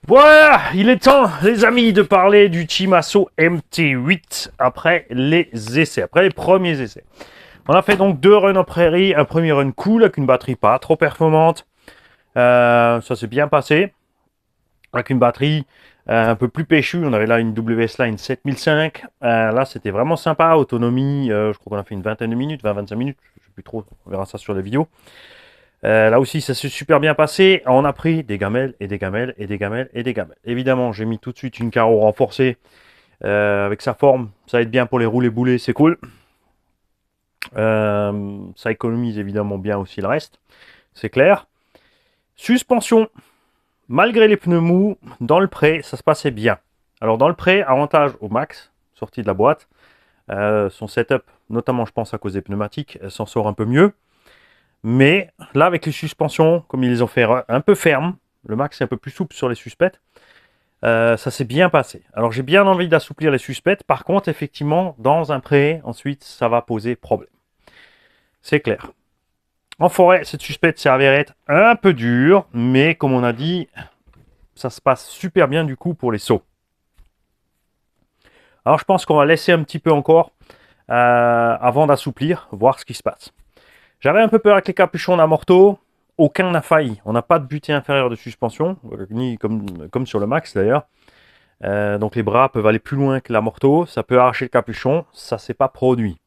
Voilà, il est temps, les amis, de parler du Chimaso MT8 après les essais, après les premiers essais. On a fait donc 2 runs en prairie, un premier run cool avec une batterie pas trop performante. Ça s'est bien passé. Avec une batterie un peu plus péchue, on avait là une WS Line 7005. Là, c'était vraiment sympa, autonomie, je crois qu'on a fait une vingtaine de minutes, 20-25 minutes, je sais plus trop, on verra ça sur la vidéo. Là aussi, ça s'est super bien passé. On a pris des gamelles et des gamelles et des gamelles et des gamelles. Évidemment, j'ai mis tout de suite une carreau renforcée avec sa forme. Ça aide bien pour les rouler boulets, c'est cool. Ça économise évidemment bien aussi le reste, c'est clair. Suspension, malgré les pneus mous, dans le pré, ça se passait bien. Alors dans le pré, avantage au max, sorti de la boîte. Son setup, notamment je pense à cause des pneumatiques, s'en sort un peu mieux. Mais là, avec les suspensions, comme ils les ont fait un peu fermes, le max est un peu plus souple sur les suspettes, ça s'est bien passé. Alors j'ai bien envie d'assouplir les suspettes. Par contre, effectivement, dans un pré, ensuite, ça va poser problème. C'est clair. En forêt, cette suspette s'est avérée être un peu dure, mais comme on a dit, ça se passe super bien du coup pour les sauts. Alors je pense qu'on va laisser un petit peu encore avant d'assouplir, voir ce qui se passe. J'avais un peu peur avec les capuchons d'amorto. Aucun n'a failli. On n'a pas de butée inférieure de suspension, ni comme sur le Max d'ailleurs. Donc les bras peuvent aller plus loin que l'amorto. Ça peut arracher le capuchon. Ça s'est pas produit.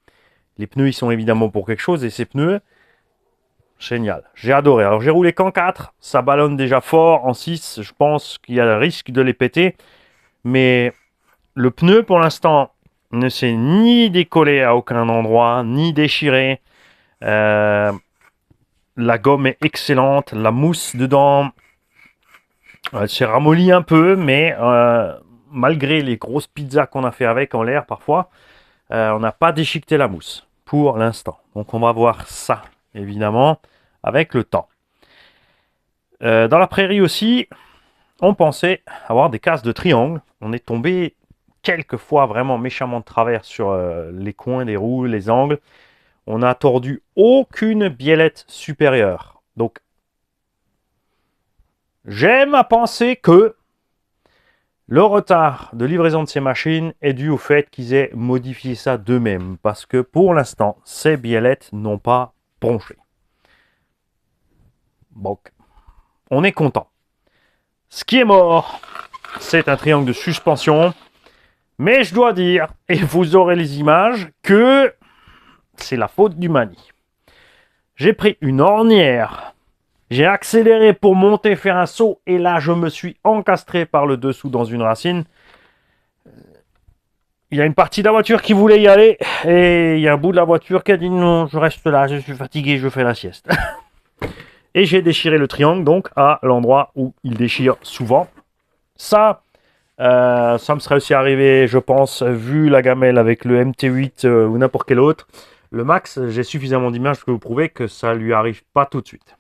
Les pneus, ils sont évidemment pour quelque chose. Et ces pneus, génial. J'ai adoré. Alors j'ai roulé qu'en 4. Ça ballonne déjà fort. En 6, je pense qu'il y a le risque de les péter. Mais le pneu, pour l'instant, ne s'est ni décollé à aucun endroit, ni déchiré. La gomme est excellente, la mousse dedans, elle s'est ramollie un peu, mais malgré les grosses pizzas qu'on a fait avec en l'air parfois, on n'a pas déchiqueté la mousse pour l'instant. Donc on va voir ça, évidemment, avec le temps. Dans la prairie aussi, on pensait avoir des casses de triangle. On est tombé quelques fois vraiment méchamment de travers sur les coins des roues, les angles. On n'a tordu aucune biellette supérieure. Donc, j'aime à penser que le retard de livraison de ces machines est dû au fait qu'ils aient modifié ça d'eux-mêmes. Parce que pour l'instant, ces biellettes n'ont pas bronché. Donc, on est content. Ce qui est mort, c'est un triangle de suspension. Mais je dois dire, et vous aurez les images, que c'est la faute du mani. J'ai pris une ornière, j'ai accéléré pour monter, faire un saut, et là je me suis encastré par le dessous dans une racine. Il y a une partie de la voiture qui voulait y aller, et il y a un bout de la voiture qui a dit non, je reste là, je suis fatigué, je fais la sieste. Et j'ai déchiré le triangle, donc à l'endroit où il déchire souvent. Ça me serait aussi arrivé, je pense, vu la gamelle avec le MT8 ou n'importe quel autre. Le Max, j'ai suffisamment d'images pour vous prouver que ça lui arrive pas tout de suite.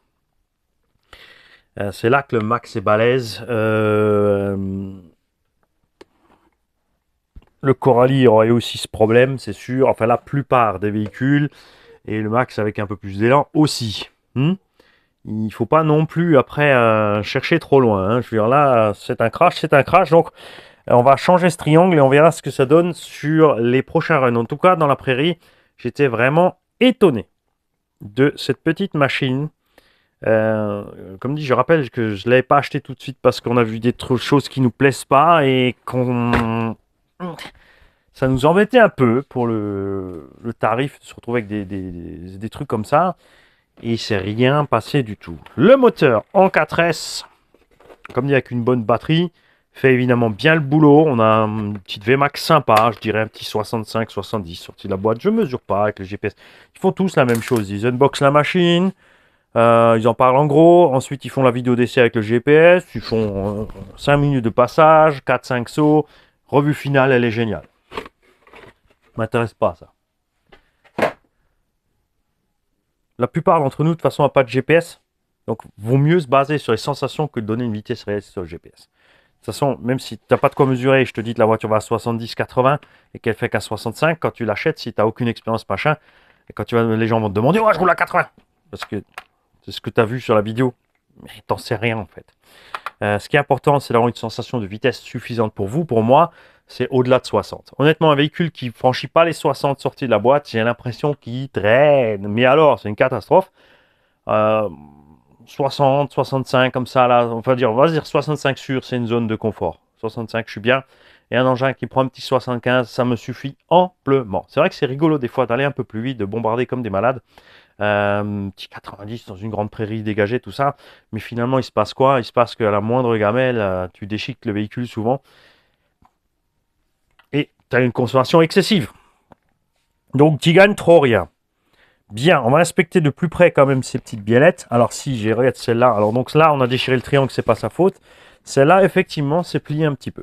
C'est là que le Max est balèze. Le Coralie aurait aussi ce problème, c'est sûr. Enfin, la plupart des véhicules. Et le Max avec un peu plus d'élan aussi. Il ne faut pas non plus après chercher trop loin. Je veux dire, là, c'est un crash, c'est un crash. Donc, on va changer ce triangle et on verra ce que ça donne sur les prochains runs. En tout cas, dans la prairie, j'étais vraiment étonné de cette petite machine. Comme dit, je rappelle que je ne l'avais pas acheté tout de suite parce qu'on a vu des choses qui ne nous plaisent pas et ça nous embêtait un peu pour le tarif de se retrouver avec des trucs comme ça. Et il s'est rien passé du tout. Le moteur en 4S, comme dit, avec une bonne batterie, fait évidemment bien le boulot. On a une petite VMAX sympa, je dirais un petit 65-70 sorti de la boîte. Je mesure pas avec le GPS. Ils font tous la même chose. Ils unboxent la machine, ils en parlent en gros. Ensuite, ils font la vidéo d'essai avec le GPS. Ils font 5 minutes de passage, 4-5 sauts. Revue finale, elle est géniale. M'intéresse pas ça. La plupart d'entre nous, de toute façon, n'ont pas de GPS. Donc, vaut mieux se baser sur les sensations que de donner une vitesse réelle sur le GPS. De toute façon, même si tu n'as pas de quoi mesurer, je te dis que la voiture va à 70-80 et qu'elle fait qu'à 65, quand tu l'achètes, si tu n'as aucune expérience machin, et quand les gens vont te demander « Ouais, je roule à 80 !» Parce que c'est ce que tu as vu sur la vidéo. Mais t'en sais rien, en fait. Ce qui est important, c'est d'avoir une sensation de vitesse suffisante pour vous. Pour moi, c'est au-delà de 60. Honnêtement, un véhicule qui ne franchit pas les 60 sorties de la boîte, j'ai l'impression qu'il traîne. Mais alors, c'est une catastrophe. 60, 65, comme ça, là, on va dire 65 sûr, c'est une zone de confort. 65, je suis bien. Et un engin qui prend un petit 75, ça me suffit amplement. C'est vrai que c'est rigolo des fois d'aller un peu plus vite, de bombarder comme des malades. Petit 90 dans une grande prairie dégagée, tout ça. Mais finalement, il se passe quoi? Il se passe qu'à la moindre gamelle, tu déchiques le véhicule souvent. Et tu as une consommation excessive. Donc, tu gagnes trop rien. Bien, on va inspecter de plus près quand même ces petites biellettes. Alors, si j'ai regardé celle-là, alors donc là, on a déchiré le triangle, c'est pas sa faute. Celle-là, effectivement, c'est plié un petit peu.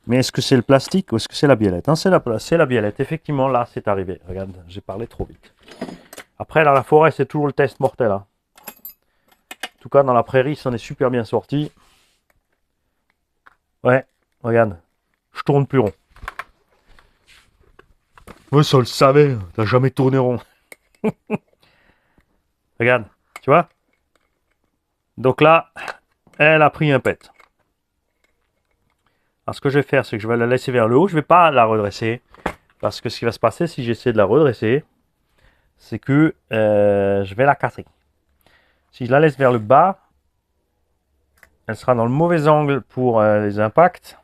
Mais est-ce que c'est le plastique ou est-ce que c'est la biellette, hein? C'est la biellette. Effectivement, là, c'est arrivé. Regarde, j'ai parlé trop vite. Après, là, la forêt, c'est toujours le test mortel. Hein. En tout cas, dans la prairie, ça en est super bien sorti. Ouais, regarde. Je tourne plus rond. Ouais, ça le savait. T'as jamais tourné rond. Regarde, tu vois? Donc là, elle a pris un pet. Alors, ce que je vais faire, c'est que je vais la laisser vers le haut. Je ne vais pas la redresser. Parce que ce qui va se passer, si j'essaie de la redresser, c'est que je vais la casser. Si je la laisse vers le bas, elle sera dans le mauvais angle pour les impacts.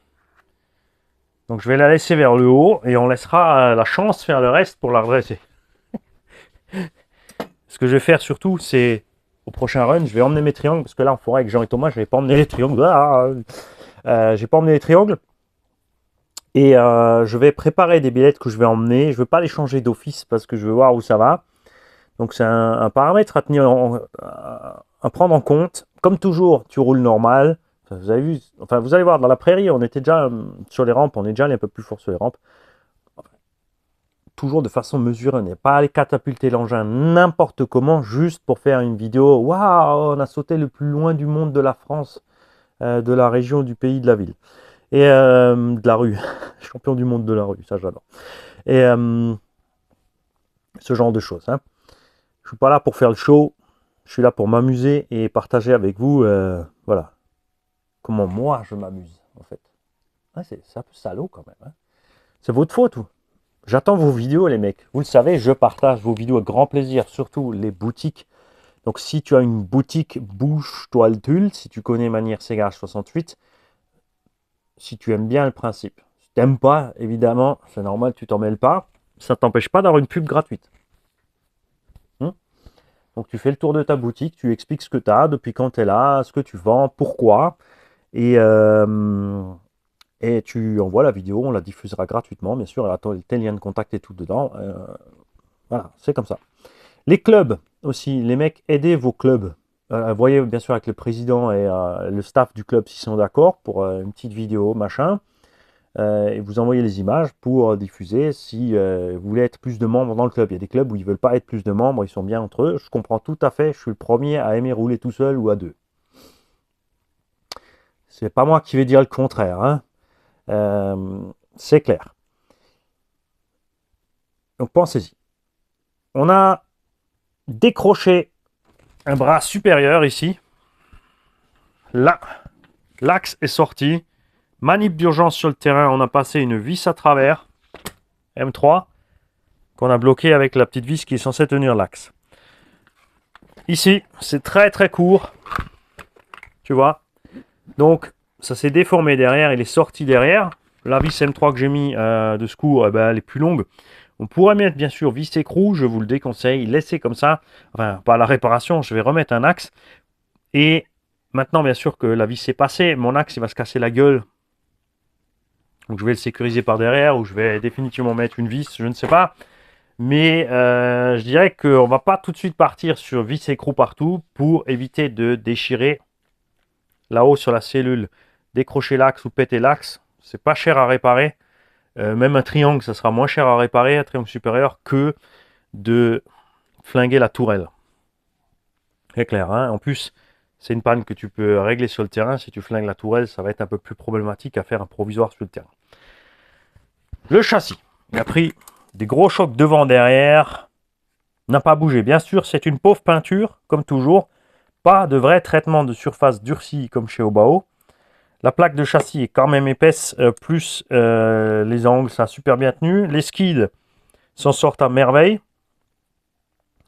Donc je vais la laisser vers le haut et on laissera la chance faire le reste pour la redresser. Ce que je vais faire surtout, c'est au prochain run, je vais emmener mes triangles, parce que là en forêt avec Jean et Thomas, je vais pas emmener les triangles. J'ai pas emmené les triangles. Et je vais préparer des billettes que je vais emmener. Je ne veux pas les changer d'office parce que je veux voir où ça va. Donc c'est un paramètre à tenir à prendre en compte. Comme toujours, tu roules normal. Enfin, vous avez vu, enfin vous allez voir, dans la prairie, on était déjà sur les rampes, on est déjà allé un peu plus fort sur les rampes. Toujours de façon mesurée, on n'est pas allé catapulter l'engin n'importe comment, juste pour faire une vidéo. Waouh, on a sauté le plus loin du monde de la France, de la région, du pays, de la ville. Et de la rue. Champion du monde de la rue, ça j'adore. Et ce genre de choses. Hein. Je suis pas là pour faire le show, je suis là pour m'amuser et partager avec vous, voilà, comment moi je m'amuse en fait. Ouais, c'est un peu salaud quand même. Hein. C'est votre faute. J'attends vos vidéos les mecs. Vous le savez, je partage vos vidéos avec grand plaisir, surtout les boutiques. Donc si tu as une boutique bouge-toi le tulle, si tu connais Manière Ségage 68, si tu aimes bien le principe. Si tu n'aimes pas, évidemment, c'est normal, tu t'en mêles pas. Ça ne t'empêche pas d'avoir une pub gratuite. Donc tu fais le tour de ta boutique, tu expliques ce que tu as, depuis quand tu es là, ce que tu vends, pourquoi. Et tu envoies la vidéo, on la diffusera gratuitement, bien sûr, elle a tes liens de contact et tout dedans. Voilà, c'est comme ça. Les clubs aussi, les mecs, aidez vos clubs. Voyez bien sûr avec le président et le staff du club s'ils sont d'accord pour une petite vidéo, machin. Et vous envoyez les images pour diffuser si vous voulez être plus de membres dans le club. Il y a des clubs où ils ne veulent pas être plus de membres, ils sont bien entre eux. Je comprends tout à fait, je suis le premier à aimer rouler tout seul ou à deux. C'est pas moi qui vais dire le contraire. Hein. C'est clair. Donc pensez-y. On a décroché un bras supérieur ici. Là, l'axe est sorti. Manip d'urgence sur le terrain, on a passé une vis à travers, M3, qu'on a bloqué avec la petite vis qui est censée tenir l'axe. Ici, c'est très très court, tu vois. Donc, ça s'est déformé derrière, il est sorti derrière. La vis M3 que j'ai mis de secours, elle est plus longue. On pourrait mettre bien sûr vis écrou, je vous le déconseille, laissez comme ça. Enfin, pas la réparation, je vais remettre un axe. Et maintenant, bien sûr que la vis est passée, mon axe il va se casser la gueule. Donc je vais le sécuriser par derrière ou je vais définitivement mettre une vis, je ne sais pas. Mais je dirais qu'on ne va pas tout de suite partir sur vis écrou partout pour éviter de déchirer là-haut sur la cellule, décrocher l'axe ou péter l'axe. C'est pas cher à réparer. Même un triangle, ça sera moins cher à réparer, un triangle supérieur, que de flinguer la tourelle. C'est clair, hein. En plus, c'est une panne que tu peux régler sur le terrain. Si tu flingues la tourelle, ça va être un peu plus problématique à faire un provisoire sur le terrain. Le châssis, il a pris des gros chocs devant, derrière, n'a pas bougé. Bien sûr, c'est une pauvre peinture, comme toujours. Pas de vrai traitement de surface durcie comme chez Obao. La plaque de châssis est quand même épaisse, plus les angles, ça a super bien tenu. Les skids s'en sortent à merveille.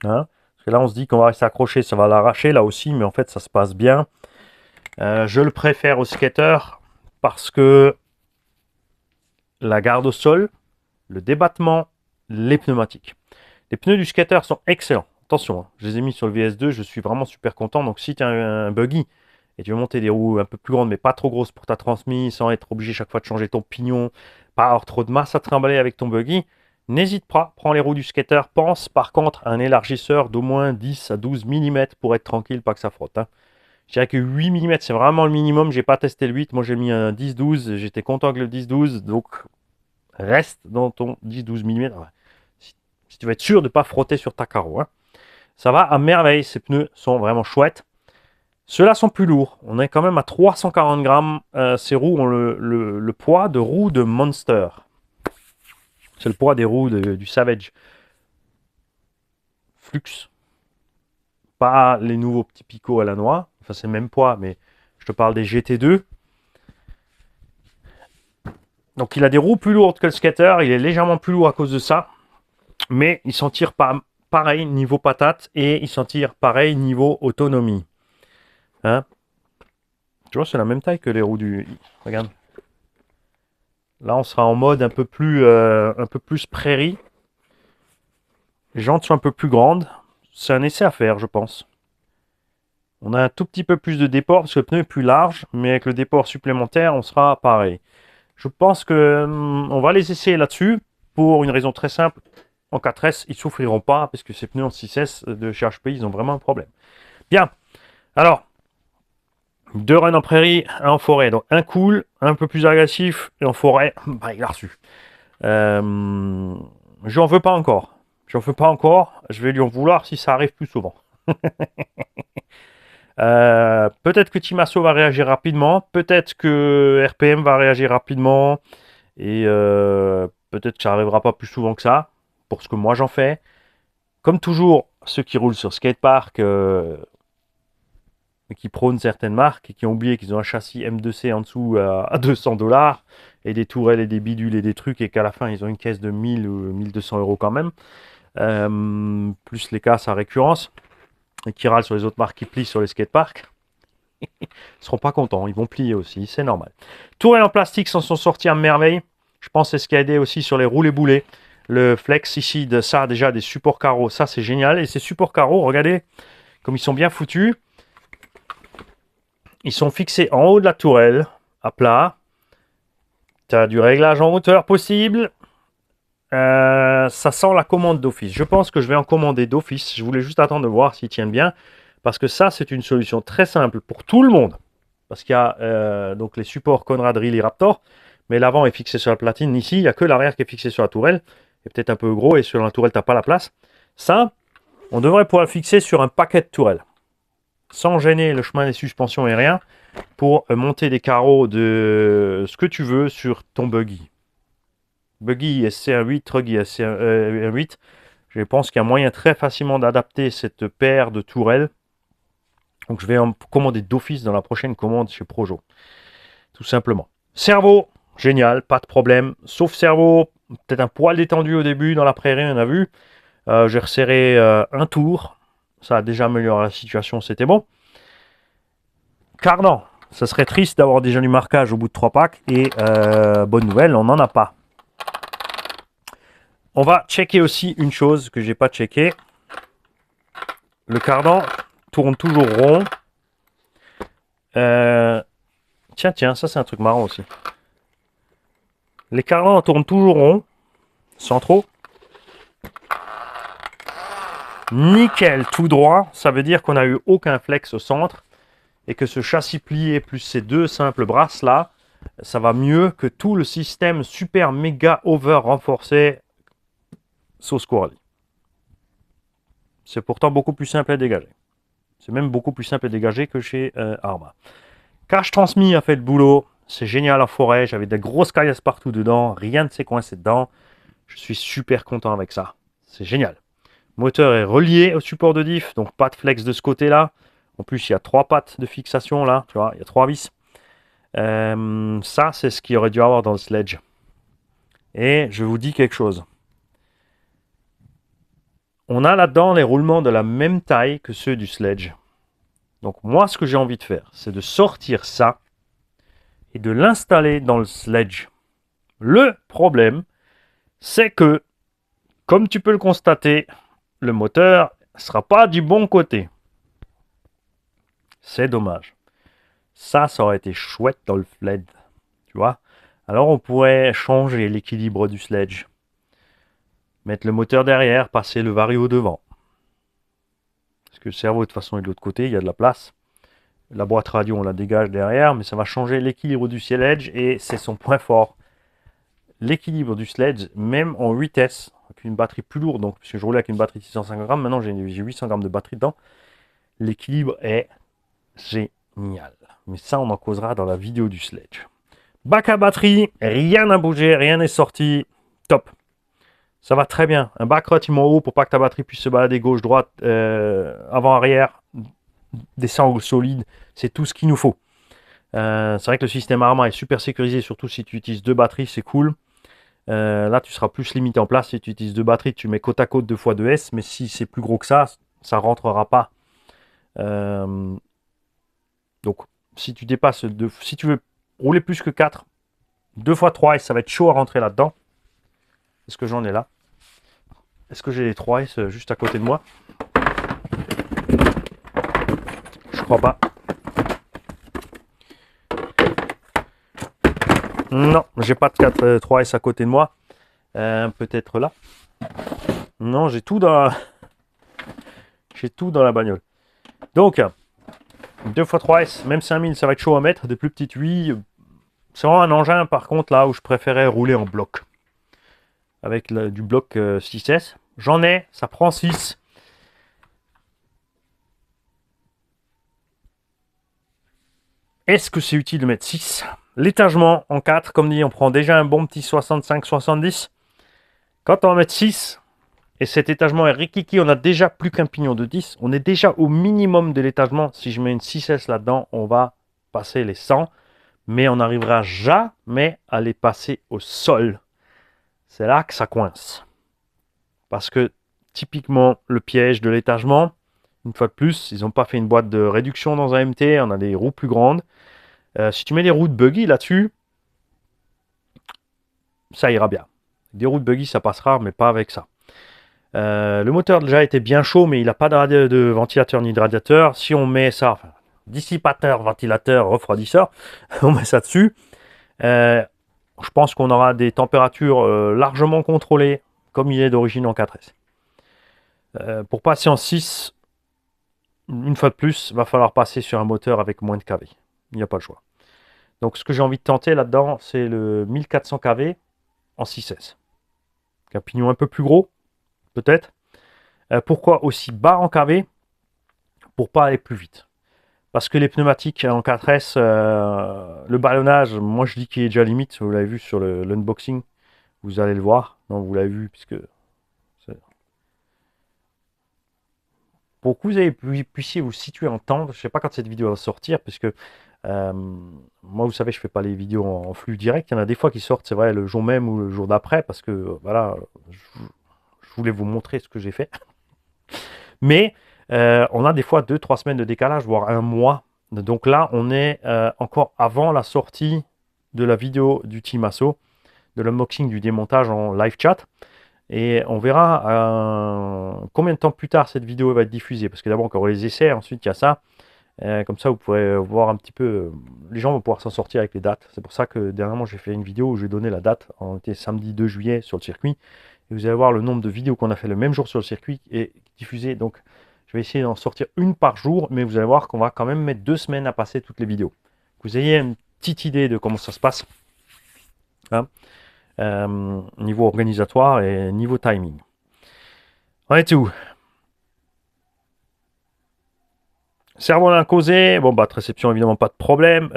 Hein, parce que là, on se dit qu'on va rester accroché, ça va l'arracher là aussi, mais en fait, ça se passe bien. Je le préfère au skater parce que la garde au sol, le débattement, les pneumatiques. Les pneus du skater sont excellents. Attention, hein, je les ai mis sur le VS2, je suis vraiment super content. Donc si tu as un buggy et tu veux monter des roues un peu plus grandes mais pas trop grosses pour ta transmise, sans être obligé chaque fois de changer ton pignon, pas avoir trop de masse à trimballer avec ton buggy, n'hésite pas, prends les roues du skater. Pense par contre à un élargisseur d'au moins 10 à 12 mm pour être tranquille, pas que ça frotte. Hein. Je dirais que 8 mm c'est vraiment le minimum, j'ai pas testé le 8, moi j'ai mis un 10-12, j'étais content avec le 10-12, donc reste dans ton 10-12 mm. Si tu veux être sûr de ne pas frotter sur ta carreau. Hein. Ça va à merveille, ces pneus sont vraiment chouettes. Ceux-là sont plus lourds. On est quand même à 340 grammes. Ces roues ont le poids de roues de Monster. C'est le poids des roues du Savage. Flux. Pas les nouveaux petits picots à la noix. Enfin, c'est le même poids, mais je te parle des GT2. Donc, il a des roues plus lourdes que le skater. Il est légèrement plus lourd à cause de ça. Mais il s'en tire pas pareil niveau patate et il s'en tire pareil niveau autonomie. Hein, tu vois, c'est la même taille que les roues du... Regarde. Là, on sera en mode un peu plus prairie. Les jantes sont un peu plus grandes. C'est un essai à faire, je pense. On a un tout petit peu plus de déport parce que le pneu est plus large, mais avec le déport supplémentaire, on sera pareil. Je pense que on va les essayer là-dessus pour une raison très simple. En 4S, ils ne souffriront pas parce que ces pneus en 6S de chez HP, ils ont vraiment un problème. Bien. Alors, 2 runs en prairie, 1 en forêt. Donc, un cool, un peu plus agressif, et en forêt, bah, il a reçu. J'en veux pas encore. J'en veux pas encore. Je vais lui en vouloir si ça arrive plus souvent. Peut-être que Timasso va réagir rapidement. Peut-être que RPM va réagir rapidement. Et peut-être que ça n'arrivera pas plus souvent que ça. Pour ce que moi j'en fais. Comme toujours, ceux qui roulent sur skatepark, qui prônent certaines marques et qui ont oublié qu'ils ont un châssis M2C en dessous à 200$ et des tourelles et des bidules et des trucs et qu'à la fin ils ont une caisse de 1000 ou 1200 € quand même. Plus les casses à récurrence et qui râlent sur les autres marques qui plient sur les skateparks. Ils seront pas contents, ils vont plier aussi, c'est normal. Tourelles en plastique s'en sont sortis à merveille. Je pense que c'est ce qui a aidé aussi sur les roulés boulets. Le flex ici, de ça déjà des supports carreaux, ça c'est génial. Et ces supports carreaux, regardez comme ils sont bien foutus. Ils sont fixés en haut de la tourelle, à plat. Tu as du réglage en hauteur possible. Ça sent la commande d'office. Je pense que je vais en commander d'office. Je voulais juste attendre de voir s'ils tiennent bien. Parce que ça, c'est une solution très simple pour tout le monde. Parce qu'il y a donc les supports Conrad Riley Raptor. Mais l'avant est fixé sur la platine. Ici, il n'y a que l'arrière qui est fixé sur la tourelle. C'est peut-être un peu gros et sur la tourelle, tu n'as pas la place. Ça, on devrait pouvoir le fixer sur un paquet de tourelles. Sans gêner le chemin des suspensions et rien, pour monter des carreaux de ce que tu veux sur ton buggy. Buggy SC18, Truggy SC18, je pense qu'il y a moyen très facilement d'adapter cette paire de tourelles. Donc je vais en commander d'office dans la prochaine commande chez Projo. Tout simplement. Cerveau, génial, pas de problème. Sauf cerveau, peut-être un poil détendu au début dans la prairie, on a vu. J'ai resserré un tour. Ça a déjà amélioré la situation, c'était bon. Cardan, ça serait triste d'avoir déjà du marquage au bout de 3 packs. Et bonne nouvelle, on n'en a pas. On va checker aussi une chose que j'ai pas checké. Le cardan tourne toujours rond. Tiens, ça c'est un truc marrant aussi. Les cardans tournent toujours rond, sans trop. Nickel, tout droit. Ça veut dire qu'on n'a eu aucun flex au centre. Et que ce châssis plié plus ces 2 simples brasses là, ça va mieux que tout le système super méga over renforcé sauce Coralie. C'est pourtant beaucoup plus simple à dégager. C'est même beaucoup plus simple à dégager que chez Arma. Cache transmis a fait le boulot. C'est génial en forêt. J'avais des grosses caillasses partout dedans. Rien ne s'est coincé dedans. Je suis super content avec ça. C'est génial. Le moteur est relié au support de diff. Donc pas de flex de ce côté-là. En plus, il y a 3 pattes de fixation là, tu vois, il y a 3 vis. Ça, c'est ce qu'il aurait dû avoir dans le sledge. Et je vous dis quelque chose. On a là-dedans les roulements de la même taille que ceux du sledge. Donc moi, ce que j'ai envie de faire, c'est de sortir ça et de l'installer dans le sledge. Le problème, c'est que, comme tu peux le constater, le moteur ne sera pas du bon côté. C'est dommage. Ça aurait été chouette dans le sled. Tu vois? Alors on pourrait changer l'équilibre du sledge. Mettre le moteur derrière, passer le vario devant. Parce que le cerveau, de toute façon, est de l'autre côté, il y a de la place. La boîte radio, on la dégage derrière, mais ça va changer l'équilibre du sledge et c'est son point fort. L'équilibre du sledge, même en 8S, avec une batterie plus lourde, donc, parce que je roulais avec une batterie de 650 grammes, maintenant j'ai 800 grammes de batterie dedans, l'équilibre est génial. Mais ça, on en causera dans la vidéo du sledge. Bac à batterie, rien n'a bougé, rien n'est sorti, top. Ça va très bien. Un bac relativement haut pour pas que ta batterie puisse se balader gauche-droite, avant-arrière, des sangles solides, c'est tout ce qu'il nous faut. C'est vrai que le système Arma est super sécurisé, surtout si tu utilises 2 batteries, c'est cool. Là, tu seras plus limité en place. Si tu utilises 2 batteries, tu mets côte à côte 2x2S, mais si c'est plus gros que ça rentrera pas. Donc, si tu dépasses, si tu veux rouler plus que 4, 2x3S, ça va être chaud à rentrer là-dedans. Est-ce que j'en ai là? Est-ce que j'ai les 3S juste à côté de moi? Je crois pas. Non, j'ai pas de 3S à côté de moi. Peut-être là. Non, j'ai tout dans la bagnole. Donc, 2x3S, même 5000, ça va être chaud à mettre. Des plus petites, oui. C'est vraiment un engin, par contre, là où je préférais rouler en bloc. Avec du bloc 6S. J'en ai, ça prend 6. Est-ce que c'est utile de mettre 6? L'étagement en 4, comme dit, on prend déjà un bon petit 65-70. Quand on va mettre 6, et cet étagement est rikiki, on a déjà plus qu'un pignon de 10. On est déjà au minimum de l'étagement. Si je mets une 6S là-dedans, on va passer les 100. Mais on n'arrivera jamais à les passer au sol. C'est là que ça coince. Parce que typiquement, le piège de l'étagement, une fois de plus, ils n'ont pas fait une boîte de réduction dans un MT. On a des roues plus grandes. Si tu mets des roues de buggy là-dessus, ça ira bien. Des roues de buggy, ça passera, mais pas avec ça. Le moteur déjà était bien chaud, mais il n'a pas de ventilateur ni de radiateur. Si on met ça, enfin, dissipateur, ventilateur, refroidisseur, on met ça dessus. Je pense qu'on aura des températures largement contrôlées, comme il est d'origine en 4S. Pour passer en 6, une fois de plus, il va falloir passer sur un moteur avec moins de kV. Il n'y a pas le choix. Donc ce que j'ai envie de tenter là-dedans, c'est le 1400 kV en 6S. Un pignon un peu plus gros, peut-être. Pourquoi aussi bas en kV? Pour pas aller plus vite. Parce que les pneumatiques en 4S, le ballonnage, moi je dis qu'il est déjà limite. Vous l'avez vu sur l'unboxing. Vous allez le voir. Non, vous l'avez vu puisque... Pour que vous puissiez vous situer en temps, je ne sais pas quand cette vidéo va sortir, puisque moi, vous savez, je ne fais pas les vidéos en flux direct. Il y en a des fois qui sortent, c'est vrai, le jour même ou le jour d'après, parce que voilà, je voulais vous montrer ce que j'ai fait. Mais on a des fois 2-3 semaines de décalage, voire un mois. Donc là, on est encore avant la sortie de la vidéo du Team Asso, de l'unboxing, du démontage en live chat. Et on verra combien de temps plus tard cette vidéo va être diffusée. Parce que d'abord, encore les essais, ensuite il y a ça. Comme ça, vous pourrez voir un petit peu. Les gens vont pouvoir s'en sortir avec les dates. C'est pour ça que dernièrement, j'ai fait une vidéo où j'ai donné la date. On était samedi 2 juillet sur le circuit. Et vous allez voir le nombre de vidéos qu'on a fait le même jour sur le circuit et diffusées. Donc, je vais essayer d'en sortir une par jour. Mais vous allez voir qu'on va quand même mettre 2 semaines à passer toutes les vidéos. Que vous ayez une petite idée de comment ça se passe. Hein, niveau organisatoire et niveau timing. On est où? Cerveau à causé, bon bah réception évidemment pas de problème.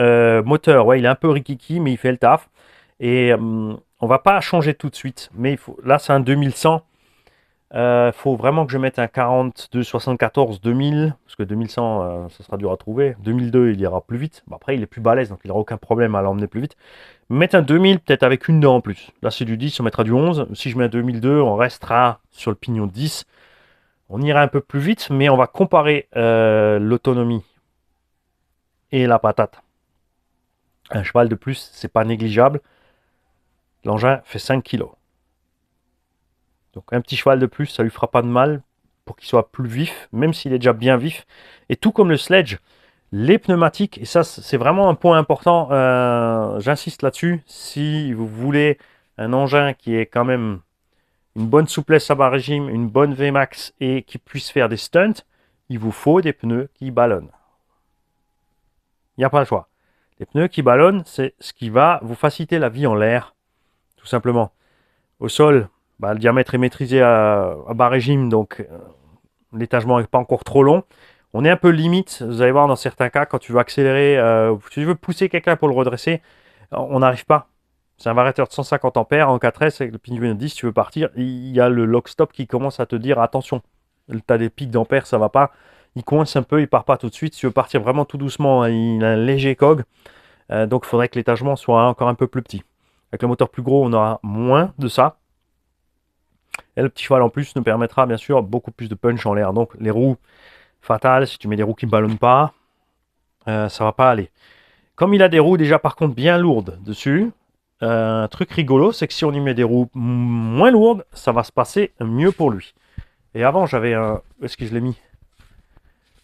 Moteur, ouais il est un peu rikiki mais il fait le taf. Et on va pas changer tout de suite. Mais il faut, là c'est un 2100. Faut vraiment que je mette un 42 74 2000, parce que 2100, ça sera dur à trouver. 2002, il ira plus vite. Bon, après, il est plus balèze, donc il n'aura aucun problème à l'emmener plus vite. Mettre un 2000, peut-être avec une dent en plus. Là, c'est du 10, on mettra du 11. Si je mets un 2002, on restera sur le pignon 10. On ira un peu plus vite, mais on va comparer l'autonomie et la patate. Un cheval de plus, c'est pas négligeable. L'engin fait 5 kg. Donc un petit cheval de plus, ça lui fera pas de mal pour qu'il soit plus vif, même s'il est déjà bien vif. Et tout comme le sledge, les pneumatiques, et ça c'est vraiment un point important, j'insiste là-dessus, si vous voulez un engin qui est quand même une bonne souplesse à bas régime, une bonne Vmax et qui puisse faire des stunts, il vous faut des pneus qui ballonnent. Il n'y a pas le choix. Les pneus qui ballonnent, c'est ce qui va vous faciliter la vie en l'air, tout simplement. Au sol, le diamètre est maîtrisé à bas régime, donc l'étagement n'est pas encore trop long. On est un peu limite, vous allez voir dans certains cas, quand tu veux accélérer, si tu veux pousser quelqu'un pour le redresser, on n'arrive pas. C'est un variateur de 150 ampères en 4S avec le pignon 10, tu veux partir, il y a le lock-stop qui commence à te dire attention, tu as des pics d'ampères, ça va pas. Il coince un peu, il part pas tout de suite. Si tu veux partir vraiment tout doucement, il a un léger cog. Donc il faudrait que l'étagement soit encore un peu plus petit. Avec le moteur plus gros, on aura moins de ça. Et le petit cheval en plus nous permettra bien sûr beaucoup plus de punch en l'air. Donc les roues fatales, si tu mets des roues qui ne ballonnent pas, ça va pas aller. Comme il a des roues déjà par contre bien lourdes dessus, un truc rigolo, c'est que si on y met des roues moins lourdes, ça va se passer mieux pour lui. Et avant j'avais un... Où est-ce que je l'ai mis?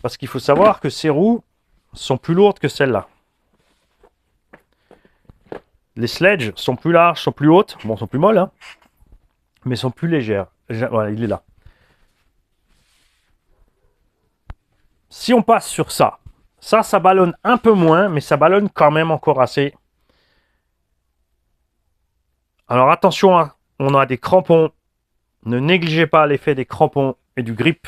Parce qu'il faut savoir que ces roues sont plus lourdes que celles-là. Les sledges sont plus larges, sont plus hautes. Bon, sont plus molles, hein, mais sont plus légères. Voilà, il est là. Si on passe sur ça, ça ballonne un peu moins, mais ça ballonne quand même encore assez. Alors attention, on a des crampons. Ne négligez pas l'effet des crampons et du grip.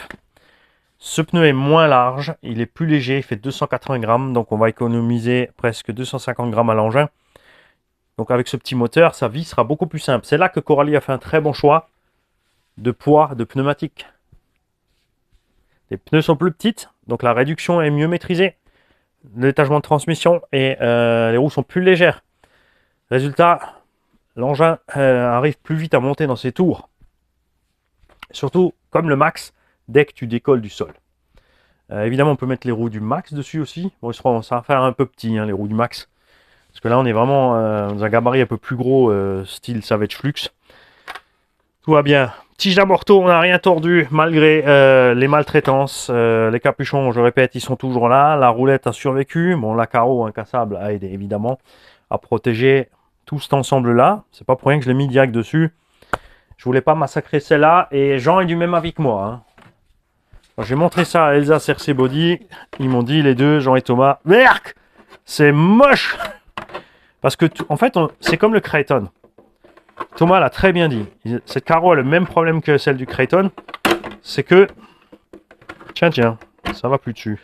Ce pneu est moins large, il est plus léger, il fait 280 grammes, donc on va économiser presque 250 grammes à l'engin. Donc avec ce petit moteur, sa vie sera beaucoup plus simple. C'est là que Coralie a fait un très bon choix de poids de pneumatique. Les pneus sont plus petites, donc la réduction est mieux maîtrisée. L'étagement de transmission et les roues sont plus légères. Résultat, l'engin arrive plus vite à monter dans ses tours. Surtout, comme le Max, dès que tu décolles du sol. Évidemment, on peut mettre les roues du Max dessus aussi. Bon, ça va faire un peu petit, hein, les roues du Max. Parce que là, on est vraiment dans un gabarit un peu plus gros, style Savage Flux. Tout va bien. Tige d'amorto, on n'a rien tordu, malgré les maltraitances. Les capuchons, je répète, ils sont toujours là. La roulette a survécu. Bon, la carreau incassable a aidé, évidemment, à protéger tout cet ensemble-là. C'est pas pour rien que je l'ai mis direct dessus. Je voulais pas massacrer celle-là. Et Jean est du même avis que moi, hein. J'ai montré ça à Elsa CRC Body. Ils m'ont dit, les deux, Jean et Thomas, Merc, c'est moche! Parce que, en fait, c'est comme le Kraton. Thomas l'a très bien dit. Cette carreau a le même problème que celle du Kraton. C'est que... Tiens, ça va plus dessus.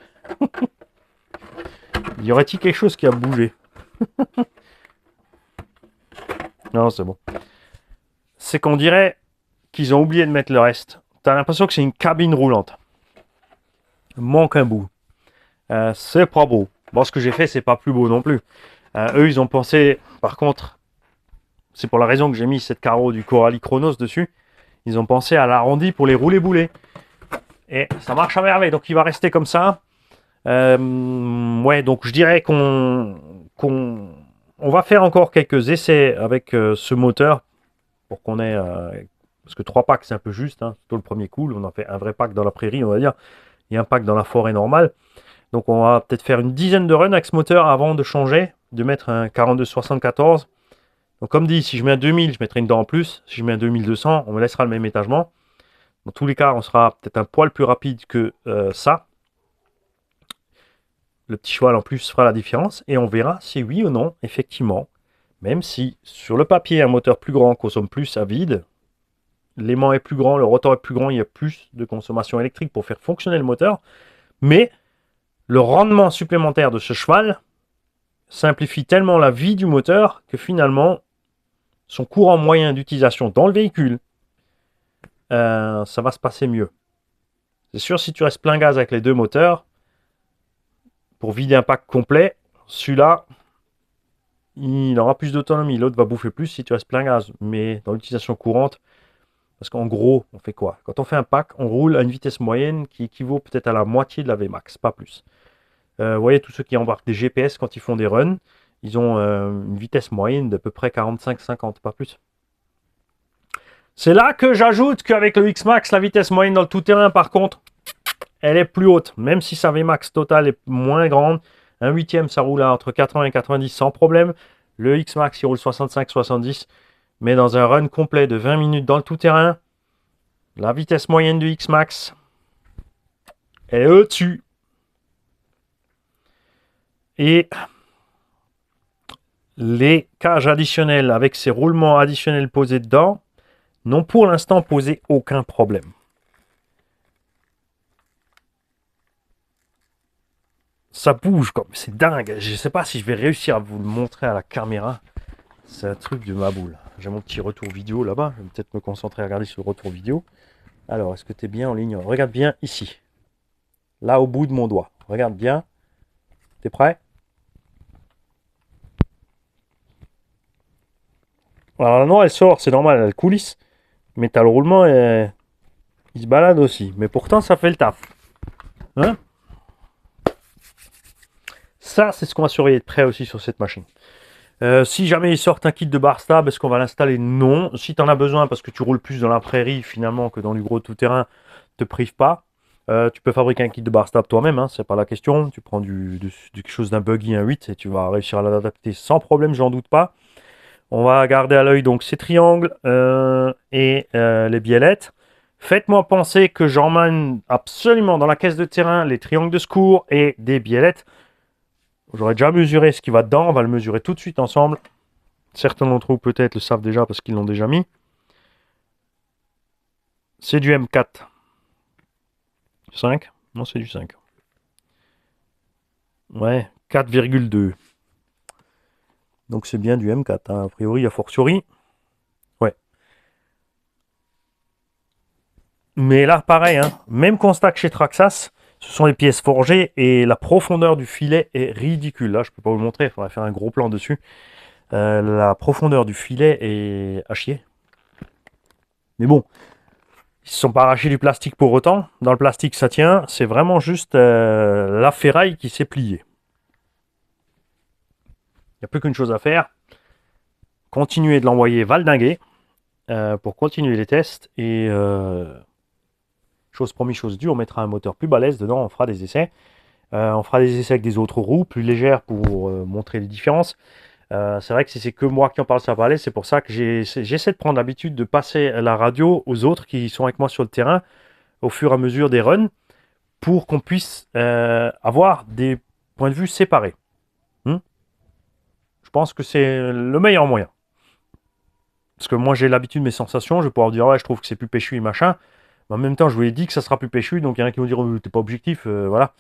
Y aurait-il quelque chose qui a bougé? Non, c'est bon. C'est qu'on dirait qu'ils ont oublié de mettre le reste. T'as l'impression que c'est une cabine roulante. Manque un bout. C'est pas beau. Bon, ce que j'ai fait, c'est pas plus beau non plus. Eux, ils ont pensé, par contre, c'est pour la raison que j'ai mis cette carreau du Coralie Chronos dessus, ils ont pensé à l'arrondi pour les rouler boulets. Et ça marche à merveille, donc il va rester comme ça. Ouais, donc je dirais qu'on va faire encore quelques essais avec ce moteur pour qu'on ait... parce que 3 packs, c'est un peu juste, hein, plutôt le premier coup. On en fait un vrai pack dans la prairie, on va dire. Et un pack dans la forêt normale. Donc on va peut-être faire une dizaine de runs avec ce moteur avant de changer, de mettre un 42-74. Donc comme dit, si je mets un 2000, je mettrai une dent en plus. Si je mets un 2200, on me laissera le même étagement. Dans tous les cas, on sera peut-être un poil plus rapide que ça. Le petit cheval en plus fera la différence. Et on verra si oui ou non, effectivement, même si sur le papier, un moteur plus grand consomme plus à vide, l'aimant est plus grand, le rotor est plus grand, il y a plus de consommation électrique pour faire fonctionner le moteur. Mais le rendement supplémentaire de ce cheval simplifie tellement la vie du moteur que finalement, son courant moyen d'utilisation dans le véhicule ça va se passer mieux. C'est sûr, si tu restes plein gaz avec les deux moteurs, pour vider un pack complet, celui-là, il aura plus d'autonomie. L'autre va bouffer plus si tu restes plein gaz. Mais dans l'utilisation courante, parce qu'en gros, on fait quoi? Quand on fait un pack, on roule à une vitesse moyenne qui équivaut peut-être à la moitié de la Vmax, pas plus. Vous voyez, tous ceux qui embarquent des GPS quand ils font des runs, ils ont une vitesse moyenne d'à peu près 45-50, pas plus. C'est là que j'ajoute qu'avec le X-Max, la vitesse moyenne dans le tout-terrain, par contre, elle est plus haute. Même si sa Vmax totale est moins grande, un huitième, ça roule entre 80 et 90 sans problème. Le X-Max, il roule 65-70. Mais dans un run complet de 20 minutes dans le tout-terrain, la vitesse moyenne du X-Max est au-dessus. Et les cages additionnelles avec ces roulements additionnels posés dedans n'ont pour l'instant posé aucun problème. Ça bouge comme c'est dingue. Je ne sais pas si je vais réussir à vous le montrer à la caméra. C'est un truc de ma boule. J'ai mon petit retour vidéo là-bas. Je vais peut-être me concentrer à regarder sur le retour vidéo. Alors, est-ce que tu es bien en ligne? Regarde bien ici. Là, au bout de mon doigt. Regarde bien. T'es prêt? Alors, la noix, elle sort. C'est normal, elle coulisse. Mais t'as le roulement, il se balade aussi. Mais pourtant, ça fait le taf. Hein? Ça, c'est ce qu'on va surveiller de près aussi sur cette machine. Si jamais ils sortent un kit de bar stable, est-ce qu'on va l'installer? Non. Si tu en as besoin parce que tu roules plus dans la prairie finalement que dans du gros tout-terrain, te prive pas. Tu peux fabriquer un kit de bar stable toi-même, hein, c'est pas la question. Tu prends quelque chose d'un buggy, un 8, et tu vas réussir à l'adapter sans problème, j'en doute pas. On va garder à l'œil donc ces triangles et les biellettes. Faites-moi penser que j'emmène absolument dans la caisse de terrain les triangles de secours et des biellettes. J'aurais déjà mesuré ce qui va dedans, on va le mesurer tout de suite ensemble. Certains d'entre vous peut-être le savent déjà parce qu'ils l'ont déjà mis. C'est du M4. 5? Non, c'est du 5. Ouais, 4,2. Donc c'est bien du M4, hein, a priori, a fortiori. Ouais. Mais là, pareil, hein, même constat que chez Traxxas, ce sont des pièces forgées et la profondeur du filet est ridicule. Là, je peux pas vous le montrer, il faudrait faire un gros plan dessus. La profondeur du filet est à chier. Mais bon, ils ne se sont pas arrachés du plastique pour autant. Dans le plastique, ça tient. C'est vraiment juste la ferraille qui s'est pliée. Il n'y a plus qu'une chose à faire. Continuer de l'envoyer valdinguer pour continuer les tests. Et chose promise, chose due, on mettra un moteur plus balèze dedans. On fera des essais. On fera des essais avec des autres roues plus légères pour montrer les différences. C'est vrai que si c'est que moi qui en parle, ça va parler. C'est pour ça que j'essaie de prendre l'habitude de passer la radio aux autres qui sont avec moi sur le terrain au fur et à mesure des runs pour qu'on puisse avoir des points de vue séparés. Je pense que c'est le meilleur moyen. Parce que moi j'ai l'habitude de mes sensations, je vais pouvoir dire ouais je trouve que c'est plus péchu et machin. Mais en même temps je vous l'ai dit que ça sera plus péchu, donc il y en a qui vont dire oh, t'es pas objectif, voilà.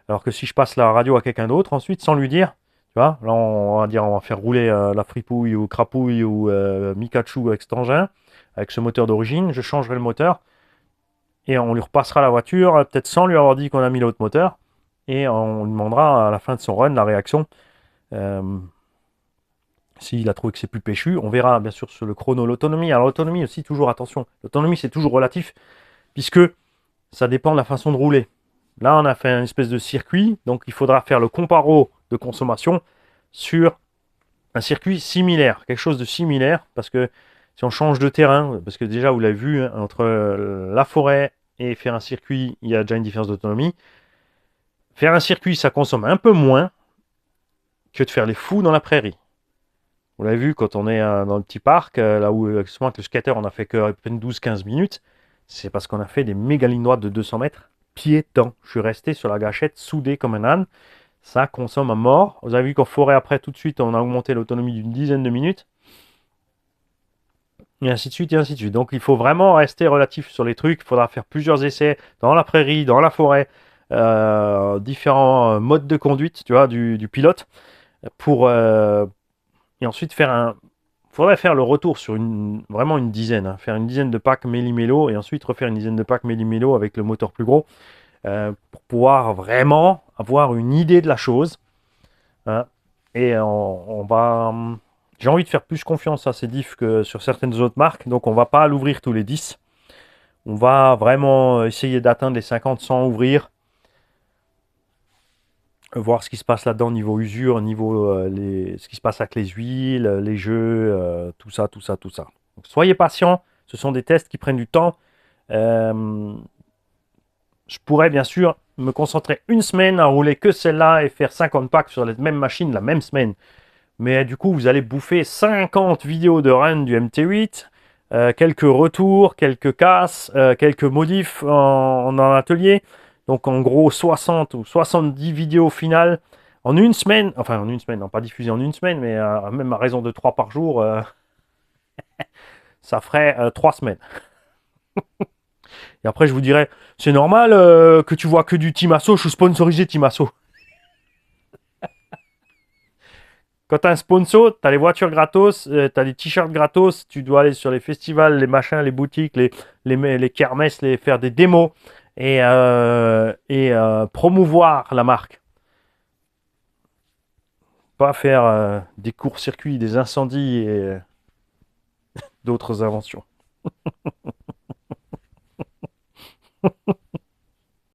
Alors que si je passe la radio à quelqu'un d'autre ensuite sans lui dire, tu vois, là on va faire rouler la fripouille ou crapouille ou Mikachu avec cet engin, avec ce moteur d'origine, je changerai le moteur et on lui repassera la voiture, peut-être sans lui avoir dit qu'on a mis l'autre moteur, et on lui demandera à la fin de son run la réaction. S'il a trouvé que c'est plus péchu, on verra bien sûr sur le chrono l'autonomie. Alors l'autonomie aussi, toujours attention, l'autonomie c'est toujours relatif, puisque ça dépend de la façon de rouler. Là on a fait une espèce de circuit, donc il faudra faire le comparo de consommation sur un circuit similaire, quelque chose de similaire, parce que si on change de terrain, parce que déjà vous l'avez vu, hein, entre la forêt et faire un circuit, il y a déjà une différence d'autonomie. Faire un circuit, ça consomme un peu moins que de faire les fous dans la prairie. Vous l'avez vu quand on est dans le petit parc, là où justement avec le skater on a fait que à peine 12-15 minutes, c'est parce qu'on a fait des méga lignes droites de 200 mètres piétants. Je suis resté sur la gâchette soudé comme un âne. Ça consomme à mort. Vous avez vu qu'en forêt après tout de suite on a augmenté l'autonomie d'une dizaine de minutes. Et ainsi de suite et ainsi de suite. Donc il faut vraiment rester relatif sur les trucs. Il faudra faire plusieurs essais dans la prairie, dans la forêt, différents modes de conduite, tu vois, du pilote, pour et ensuite faire un faudrait faire le retour sur vraiment une dizaine, hein. Faire une dizaine de packs Méli-Mélo et ensuite refaire une dizaine de packs Méli-Mélo avec le moteur plus gros pour pouvoir vraiment avoir une idée de la chose, hein. Et on va... J'ai envie de faire plus confiance à ces diffs que sur certaines autres marques, donc on va pas l'ouvrir tous les 10. On va vraiment essayer d'atteindre les 50 sans ouvrir, voir ce qui se passe là-dedans niveau usure, niveau ce qui se passe avec les huiles, les jeux, tout ça, tout ça, tout ça. Donc, soyez patients, ce sont des tests qui prennent du temps. Je pourrais bien sûr me concentrer une semaine à rouler que celle-là et faire 50 packs sur la même machine la même semaine. Mais du coup, vous allez bouffer 50 vidéos de run du MT8, quelques retours, quelques casses, quelques modifs en atelier. Donc en gros 60 ou 70 vidéos finales en une semaine. Enfin en une semaine, non pas diffusées en une semaine, mais même à raison de 3 par jour, ça ferait 3 semaines. Et après je vous dirais, c'est normal que tu vois que du Timasso, je suis sponsorisé Timasso. Quand tu as un sponsor, tu as les voitures gratos, tu as les t-shirts gratos, tu dois aller sur les festivals, les machins, les boutiques, les kermesses, faire des démos et promouvoir la marque. Pas faire des courts-circuits, des incendies et d'autres inventions.